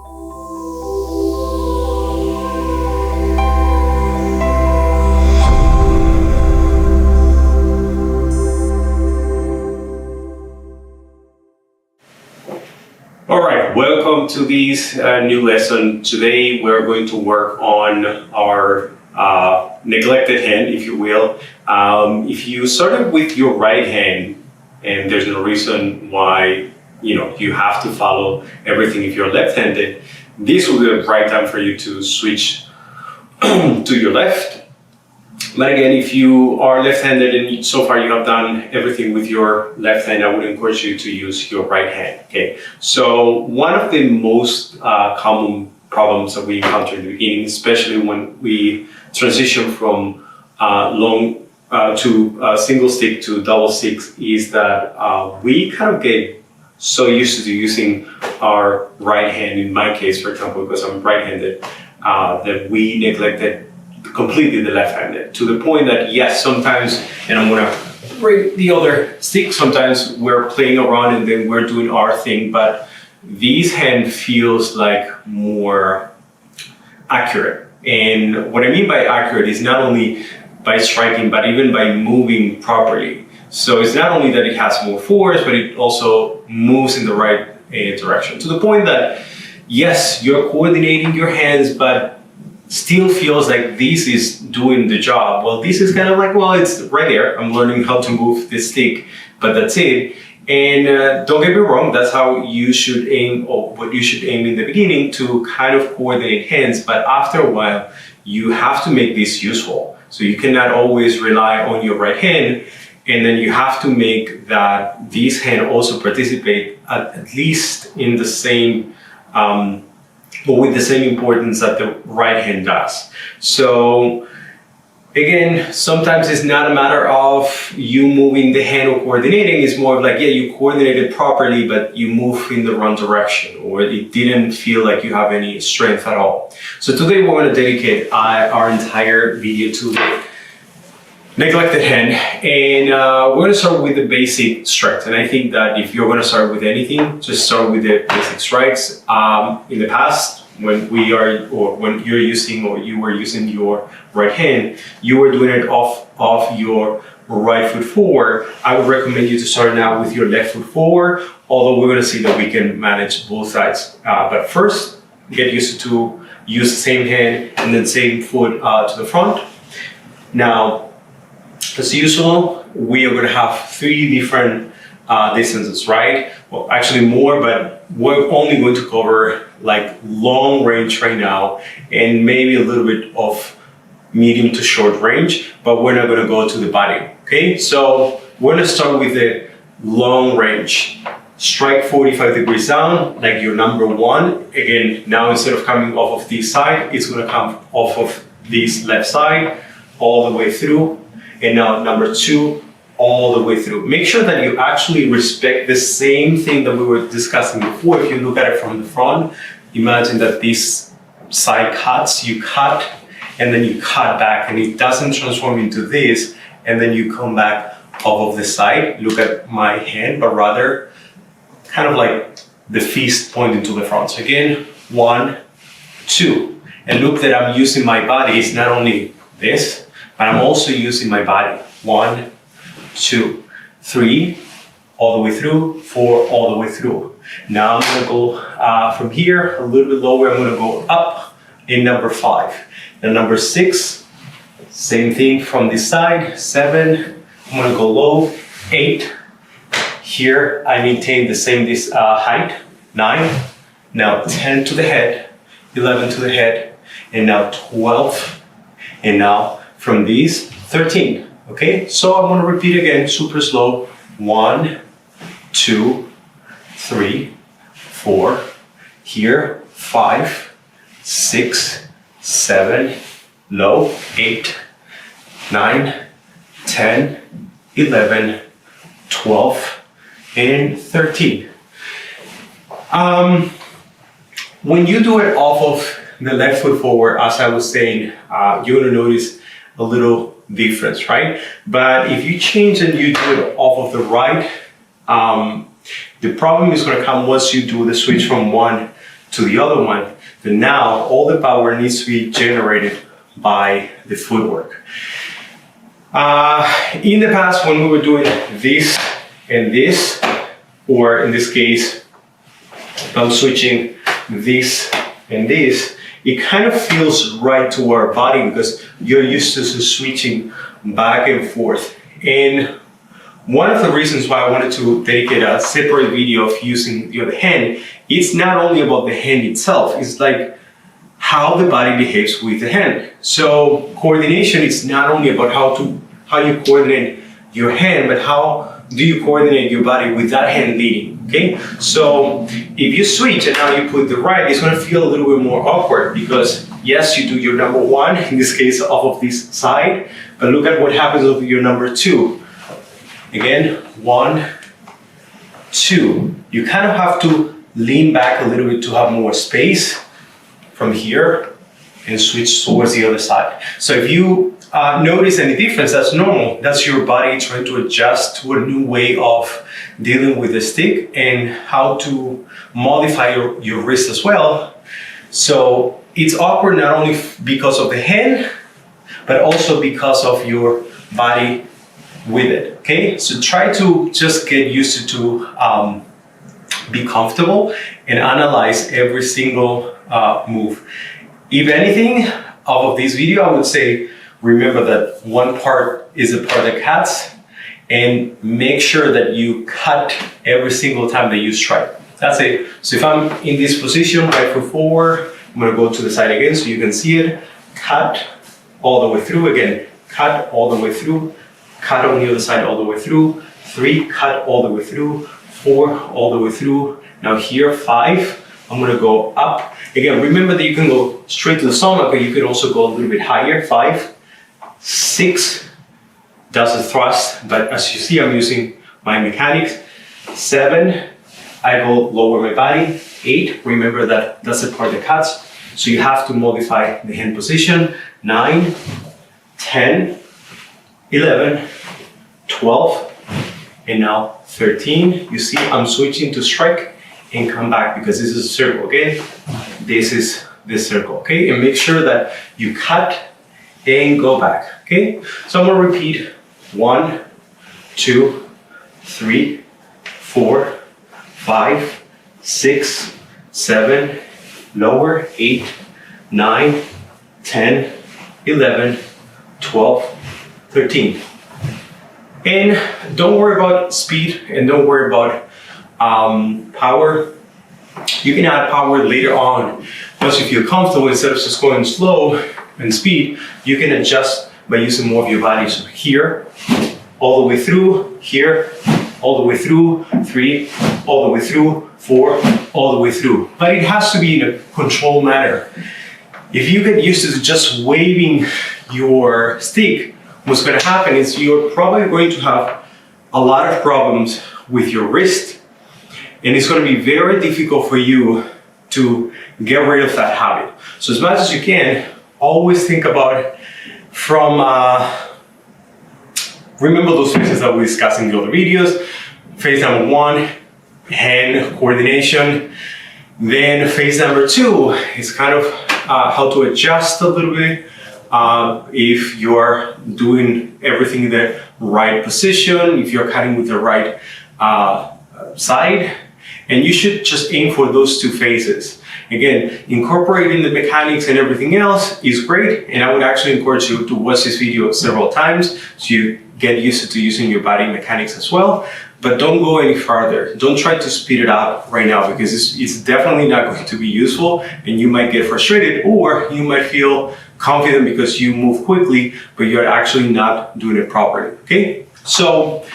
All right, welcome to this new lesson. Today we're going to work on our neglected hand, if you will. If you started with your right hand, and there's no reason why you have to follow everything if you're left-handed, this will be the right time for you to switch to your left. But again, if you are left-handed and so far you have done everything with your left hand, I would encourage you to use your right hand. Okay. So one of the most common problems that we encounter in the beginning, especially when we transition from long to single stick to double sticks, is that we kind of get so used to using our right hand. In my case, for example, because I'm right-handed, that we neglected completely the left-handed, to the point that yes, sometimes, and I'm gonna bring the other stick, sometimes we're playing around and then we're doing our thing, but this hand feels like more accurate. And what I mean by accurate is not only by striking, but even by moving properly. So it's not only that it has more force, but it also moves in the right direction, to the point that yes, you're coordinating your hands, but still feels like this is doing the job. Well, this is kind of like, well, it's right there. I'm learning how to move this stick, but that's it. And don't get me wrong, that's how you should aim, or what you should aim in the beginning, to kind of coordinate hands. But after a while, you have to make this useful. So you cannot always rely on your right hand, and then you have to make that this hand also participate at least in the same or with the same importance that the right hand does. So again, sometimes it's not a matter of you moving the hand or coordinating, it's more of like, yeah, you coordinated properly, but you move in the wrong direction, or it didn't feel like you have any strength at all. So today we're going to dedicate our entire video to the neglected hand, and we're going to start with the basic strikes. And I think that if you're going to start with anything, just start with the basic strikes. In the past, when you're using, or you were using your right hand, you were doing it off your right foot forward. I would recommend you to start now with your left foot forward, although we're going to see that we can manage both sides. But first, get used to use the same hand and then same foot to the front. Now, as usual, we are going to have 3 different distances, right? Well, actually more, but we're only going to cover like long range right now, and maybe a little bit of medium to short range, but we're not going to go to the body. Okay, so we're going to start with the long range. Strike 45 degrees down, like your number 1. Again, now instead of coming off of this side, it's going to come off of this left side all the way through. And now number 2, all the way through. Make sure that you actually respect the same thing that we were discussing before. If you look at it from the front, imagine that this side cuts, you cut, and then you cut back, and it doesn't transform into this, and then you come back off of the side. Look at my hand, but rather kind of like the fist pointing to the front. So again, 1, 2. And look that I'm using my body. It's not only this, but I'm also using my body. 1, 2, 3, all the way through, 4, all the way through. Now I'm gonna go from here a little bit lower. I'm gonna go up in number 5. And number 6, same thing from this side. 7, I'm gonna go low. 8, here I maintain the same height. 9, now 10 to the head, 11 to the head, and now 12, and now from these, 13. Okay, so I'm going to repeat again, super slow. 1, 2, 3, 4, here, 5, 6, 7, low, 8, 9, 10, 11, 12, and 13. When you do it off of the left foot forward, as I was saying, you're going to notice a little difference, right? But if you change and you do it off of the right, the problem is going to come once you do the switch from one to the other one, then now all the power needs to be generated by the footwork. In the past, when we were doing this and this, or in this case, if I'm switching this and this, it kind of feels right to our body because you're used to switching back and forth. And one of the reasons why I wanted to dedicate a separate video of using the other hand, it's not only about the hand itself, it's like how the body behaves with the hand. So coordination is not only about how you coordinate your hand, but how do you coordinate your body with that hand leading, okay? So if you switch and now you put the right, it's gonna feel a little bit more awkward because yes, you do your number one, in this case off of this side, but look at what happens with your number two. Again, 1, 2. You kind of have to lean back a little bit to have more space from here and switch towards the other side. So if you notice any difference, that's normal. That's your body trying to adjust to a new way of dealing with the stick and how to modify your wrist as well. So it's awkward not only because of the hand, but also because of your body with it, okay? So try to just get used to be comfortable and analyze every single move. If anything, out of this video, I would say, remember that one part is the part that cuts, and make sure that you cut every single time that you strike. That's it. So if I'm in this position, right foot forward, I'm gonna go to the side again so you can see it. Cut all the way through again. Cut all the way through. Cut on the other side all the way through. 3, cut all the way through. 4, all the way through. Now here, 5, I'm gonna go up. Again, remember that you can go straight to the stomach, but you can also go a little bit higher. 5, 6, does a thrust, but as you see, I'm using my mechanics. 7, I go lower my body. 8, remember that that's the part that cuts, so you have to modify the hand position. 9, 10, 11, 12, and now 13. You see, I'm switching to strike and come back because this is a circle, okay? This is the circle, okay? And make sure that you cut and go back, okay? So I'm gonna repeat 1, 2, 3, 4, 5, 6, 7, lower, 8, 9, 10, 11, 12, 13. And don't worry about speed and don't worry about power. You can add power later on. Once you feel comfortable, instead of just going slow and speed, you can adjust by using more of your body. So here, all the way through, here, all the way through, 3, all the way through, 4, all the way through. But it has to be in a controlled manner. If you get used to just waving your stick, what's going to happen is you're probably going to have a lot of problems with your wrist, and it's going to be very difficult for you to get rid of that habit. So as much as you can, always think about it from, remember those phases that we discussed in the other videos. Phase number 1, hand coordination. Then phase number 2 is kind of how to adjust a little bit. If you're doing everything in the right position, if you're cutting with the right side, and you should just aim for those 2 phases. Again, incorporating the mechanics and everything else is great, and I would actually encourage you to watch this video several times so you get used to using your body mechanics as well. But don't go any farther. Don't try to speed it up right now because it's definitely not going to be useful, and you might get frustrated, or you might feel confident because you move quickly, but you're actually not doing it properly, okay? So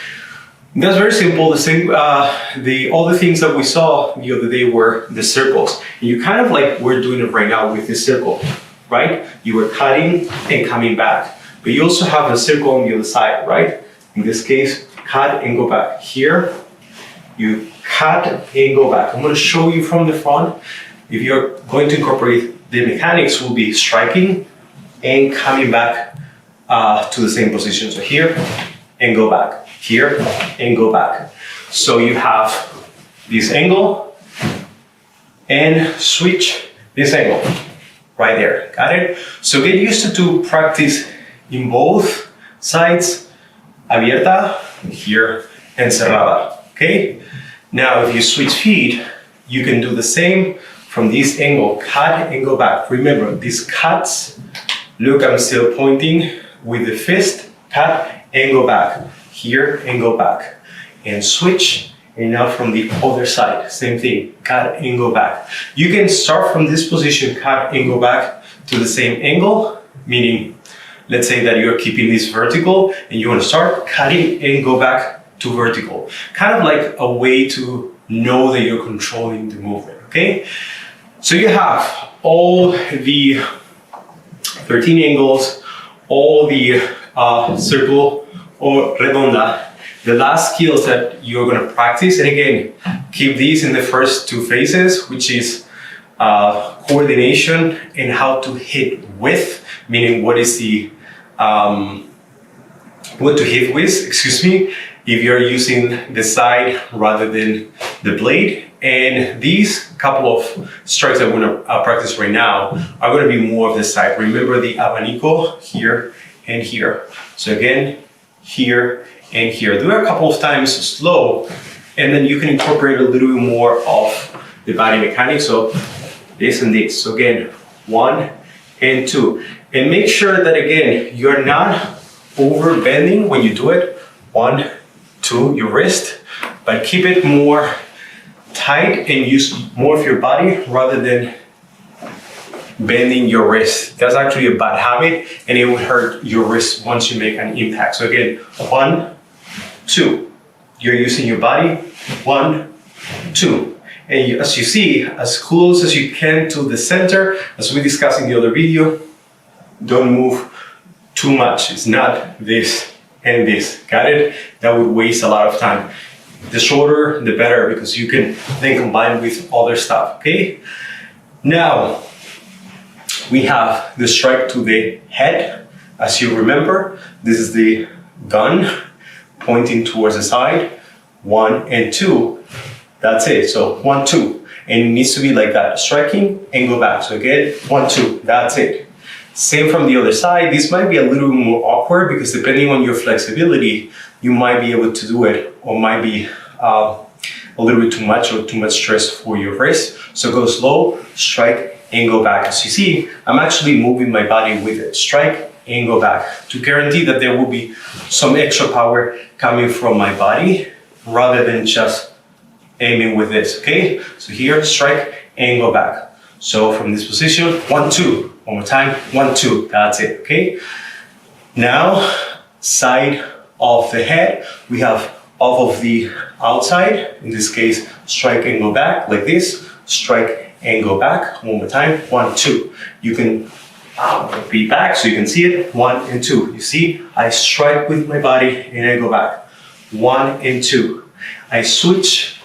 that's very simple. The same, all the things that we saw the other day were the circles. And you kind of like we're doing it right now with this circle, right? You were cutting and coming back, but you also have a circle on the other side, right? In this case, cut and go back. Here, you cut and go back. I'm going to show you from the front. If you're going to incorporate the mechanics, will be striking and coming back to the same position. So here and go back, here and go back. So you have this angle and switch this angle right there. Got it? So get used to practice in both sides, abierta here and cerrada. Okay? Now if you switch feet, you can do the same from this angle, cut and go back. Remember, these cuts, look, I'm still pointing with the fist, cut and go back, here and go back, and switch, and now from the other side, same thing, cut and go back. You can start from this position, cut and go back to the same angle, meaning, let's say that you're keeping this vertical, and you want to start cutting and go back to vertical. Kind of like a way to know that you're controlling the movement, okay? So you have all the 13 angles, all the circle or redonda. The last skills that you're going to practice, and again, keep these in the first two phases, which is coordination and how to hit with, meaning what is the, what to hit with, excuse me, if you're using the side rather than the blade. And these couple of strikes that we're going to practice right now are going to be more of the side. Remember the abanico here and here. So again, here and here. Do it a couple of times slow, and then you can incorporate a little bit more of the body mechanics. So this and this. So again, 1 and 2. And make sure that again, you're not over bending when you do it. 1, 2, your wrist, but keep it more tight and use more of your body rather than bending your wrist. That's actually a bad habit, and it will hurt your wrist once you make an impact. So again, 1, 2. You're using your body. 1, 2. And as you see, as close as you can to the center, as we discussed in the other video, don't move too much. It's not this and this. Got it? That would waste a lot of time. The shorter, the better, because you can then combine with other stuff, okay? Now, we have the strike to the head. As you remember, this is the gun pointing towards the side. 1 and 2, that's it. So 1, 2, and it needs to be like that, striking and go back. So again, 1, 2, that's it. Same from the other side. This might be a little bit more awkward because depending on your flexibility, you might be able to do it, or might be a little bit too much or too much stress for your wrist. So go slow, strike and go back. As you see, I'm actually moving my body with it. Strike and go back to guarantee that there will be some extra power coming from my body rather than just aiming with this, okay? So here, strike and go back. So from this position, 1, 2. One more time, 1, 2, that's it, okay? Now, side of the head, we have off of the outside, in this case, strike and go back, like this, strike and go back, one more time, 1, 2. You can be back so you can see it, 1 and 2. You see, I strike with my body and I go back, 1 and 2. I switch,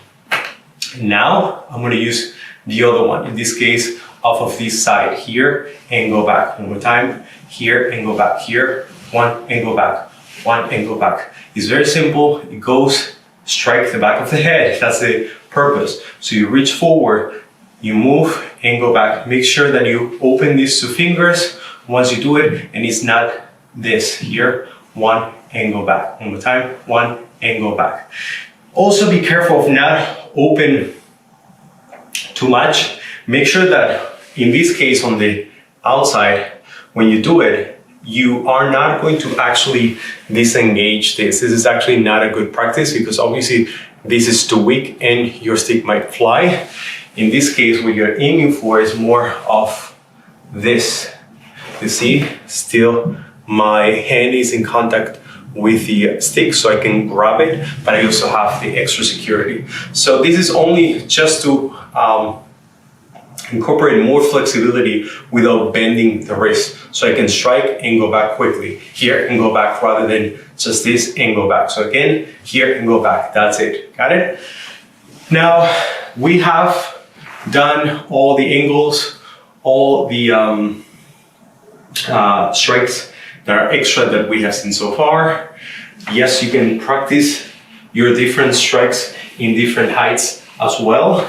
now I'm gonna use the other one, in this case, off of this side here and go back. One more time, here and go back, here, 1 and go back, 1 and go back. It's very simple. It goes, strike the back of the head. That's the purpose. So you reach forward, you move and go back. Make sure that you open these 2 fingers once you do it, and it's not this here, 1 and go back. One more time, 1 and go back. Also be careful of not open too much. Make sure that in this case on the outside, when you do it, you are not going to actually disengage this. This is actually not a good practice because obviously this is too weak and your stick might fly. In this case, what you're aiming for is more of this. You see, still my hand is in contact with the stick so I can grab it, but I also have the extra security. So this is only just to incorporate more flexibility without bending the wrist. So I can strike and go back quickly, here and go back rather than just this and go back. So again, here and go back, that's it, got it? Now, we have done all the angles, all the strikes that are extra that we have seen so far. Yes, you can practice your different strikes in different heights as well.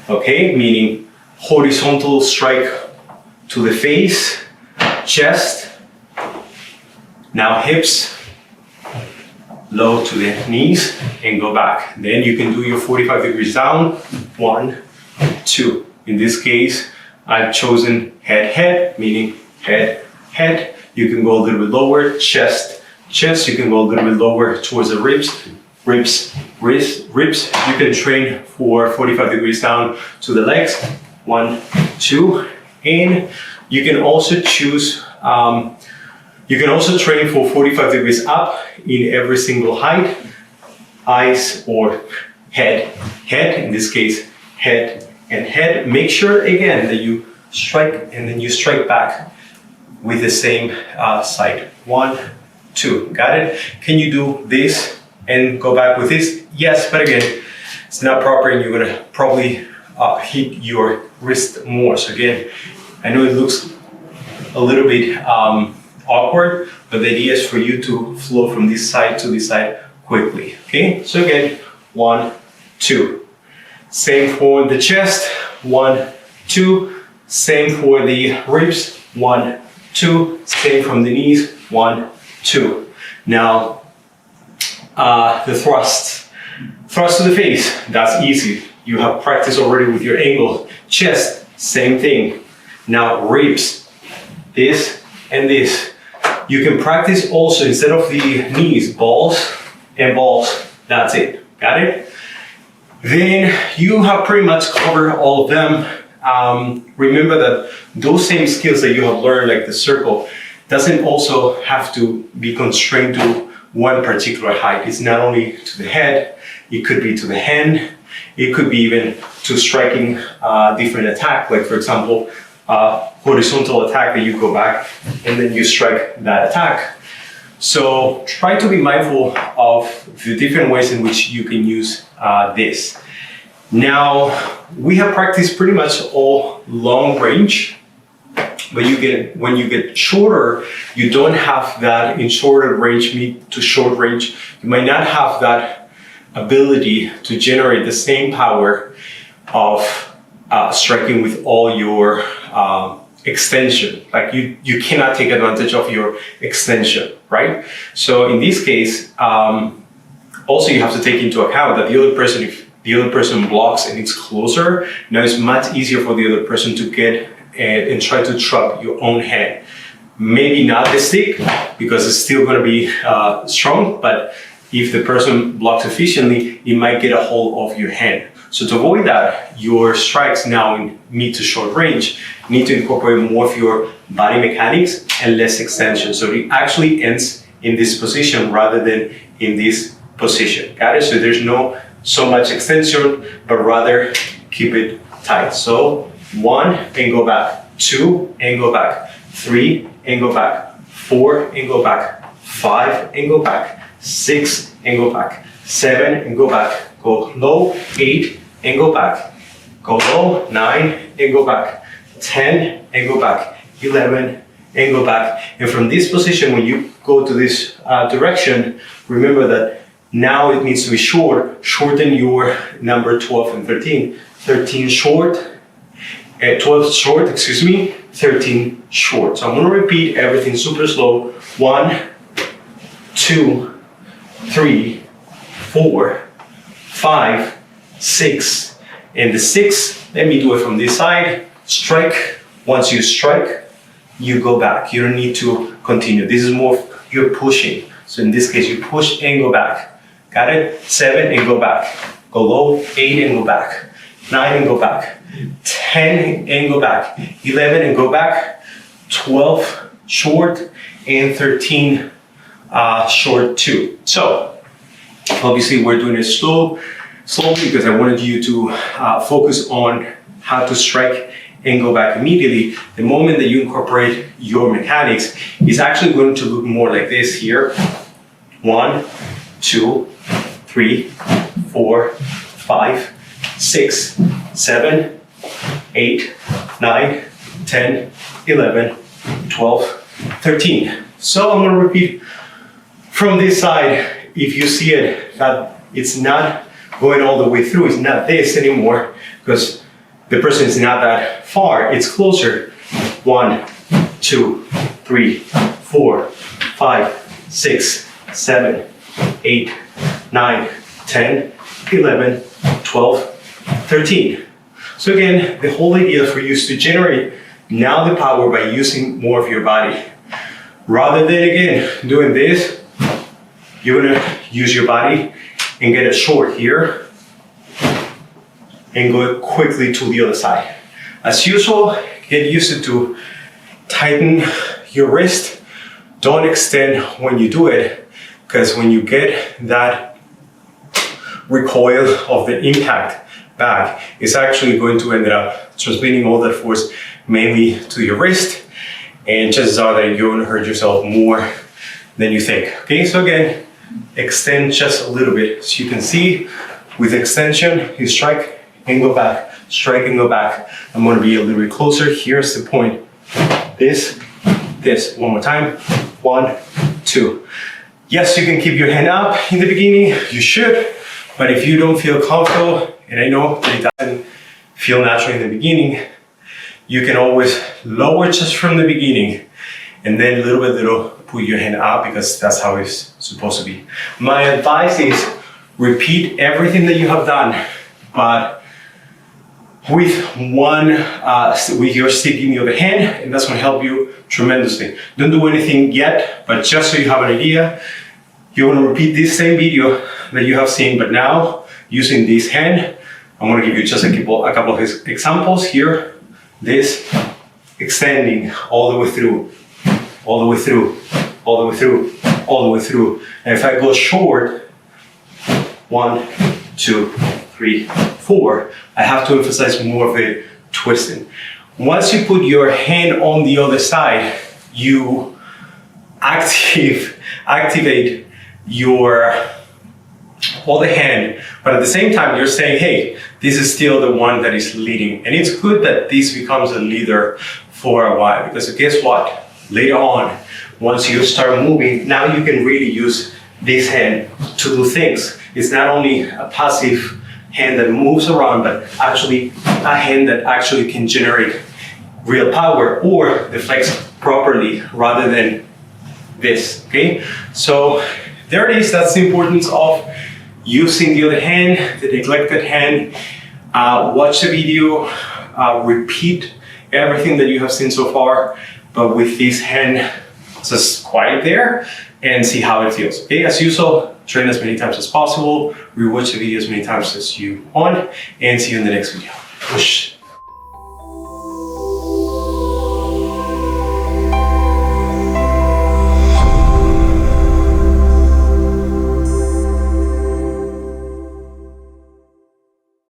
Okay, meaning horizontal strike to the face, chest, now hips, low to the knees, and go back. Then you can do your 45 degrees down, 1, 2. In this case, I've chosen head, head, meaning head, head. You can go a little bit lower, chest, chest. You can go a little bit lower towards the ribs, ribs, wrist, ribs. You can train for 45 degrees down to the legs, 1, 2. And you can also choose, you can also train for 45 degrees up in every single height, eyes or head, head, in this case, head and head. Make sure again that you strike and then you strike back with the same side. 1, 2, got it? Can you do this and go back with this? Yes, but again, it's not proper and you're gonna probably hit your wrist more. So again, I know it looks a little bit awkward, but the idea is for you to flow from this side to this side quickly. Okay, so again, 1, 2. Same for the chest, 1, 2. Same for the ribs, 1, 2. Same from the knees, 1, 2. Now, the thrust to the face, that's easy. You have practiced already with your angle. Chest, same thing. Now ribs, this and this. You can practice also, instead of the knees, balls and balls. That's it. Got it? Then you have pretty much covered all of them. Remember that those same skills that you have learned, like the circle, doesn't also have to be constrained to one particular height. It's not only to the head, it could be to the hand, it could be even to striking different attack, like for example, horizontal attack that you go back and then you strike that attack. So try to be mindful of the different ways in which you can use this. Now, we have practiced pretty much all long range, but when you get shorter, you don't have that in shorter range, mid to short range. You might not have that ability to generate the same power of striking with all your extension. Like you cannot take advantage of your extension, right? So in this case, also you have to take into account that the other person, if the other person blocks and it's closer, now it's much easier for the other person to get and try to trap your own hand. Maybe not the stick, because it's still going to be strong, but if the person blocks efficiently, it might get a hold of your hand. So to avoid that, your strikes now in mid to short range need to incorporate more of your body mechanics and less extension. So it actually ends in this position rather than in this position. Got it? So there's no so much extension, but rather keep it tight. So 1 and go back, 2 and go back, 3 and go back, 4 and go back, 5 and go back, 6 and go back, 7 and go back, go low, 8 and go back, go low, 9 and go back, 10 and go back, 11 and go back. And from this position, when you go to this direction, remember that now it needs to be short. Shorten your number 12 and 13. 13 short, 12 short, 13 short. So I'm gonna repeat everything super slow. 1, 2, 3, 4, 5, 6. And the 6, let me do it from this side. Strike. Once you strike, you go back. You don't need to continue. This is more, you're pushing. So in this case, you push and go back. Got it? 7 and go back. Go low, 8 and go back. 9 and go back. 10 and go back. 11 and go back. 12 short and 13 short too. So obviously we're doing it slowly because I wanted you to focus on how to strike and go back immediately. The moment that you incorporate your mechanics, it's actually going to look more like this here. 1, 2, 3, 4, 5, 6, 7, 8, 9, 10, 11, 12, 13. So I'm going to repeat from this side. If you see it, that it's not going all the way through, it's not this anymore, because the person is not that far, it's closer. 1, 2, 3, 4, 5, 6, 7, 8, 9, 10, 11, 12, 13. So again, the whole idea for you is to generate now the power by using more of your body. Rather than, again, doing this, you're gonna use your body and get a short here and go quickly to the other side. As usual, get used to tighten your wrist. Don't extend when you do it, because when you get that recoil of the impact back, it's actually going to end up transmitting all that force mainly to your wrist, and chances are that you're going to hurt yourself more than you think. Okay, so again, extend just a little bit. So you can see with extension, you strike and go back, strike and go back. I'm going to be a little bit closer. Here's the point. This, one more time. 1, 2. Yes, you can keep your hand up in the beginning. You should. But if you don't feel comfortable, and I know that it doesn't feel natural in the beginning, you can always lower just from the beginning and then little by little put your hand up, because that's how it's supposed to be. My advice is repeat everything that you have done, but with with your stick in the other hand, and that's going to help you tremendously. Don't do anything yet, but just so you have an idea, you want to repeat this same video that you have seen, but now using this hand. I'm going to give you just a couple of examples here. This, extending all the way through, all the way through, all the way through, all the way through. And if I go short, 1, 2, 3, 4, I have to emphasize more of it twisting. Once you put your hand on the other side, you activate your other hand, but at the same time you're saying, hey, this is still the one that is leading. And it's good that this becomes a leader for a while, because guess what? Later on, once you start moving, now you can really use this hand to do things. It's not only a passive hand that moves around, but actually a hand that actually can generate real power or deflects properly rather than this, okay? So there it is. That's the importance of using the other hand, the neglected hand. Watch the video, repeat everything that you have seen so far, but with this hand just quiet there and see how it feels. Okay, as usual, train as many times as possible, rewatch the video as many times as you want, and see you in the next video. Push.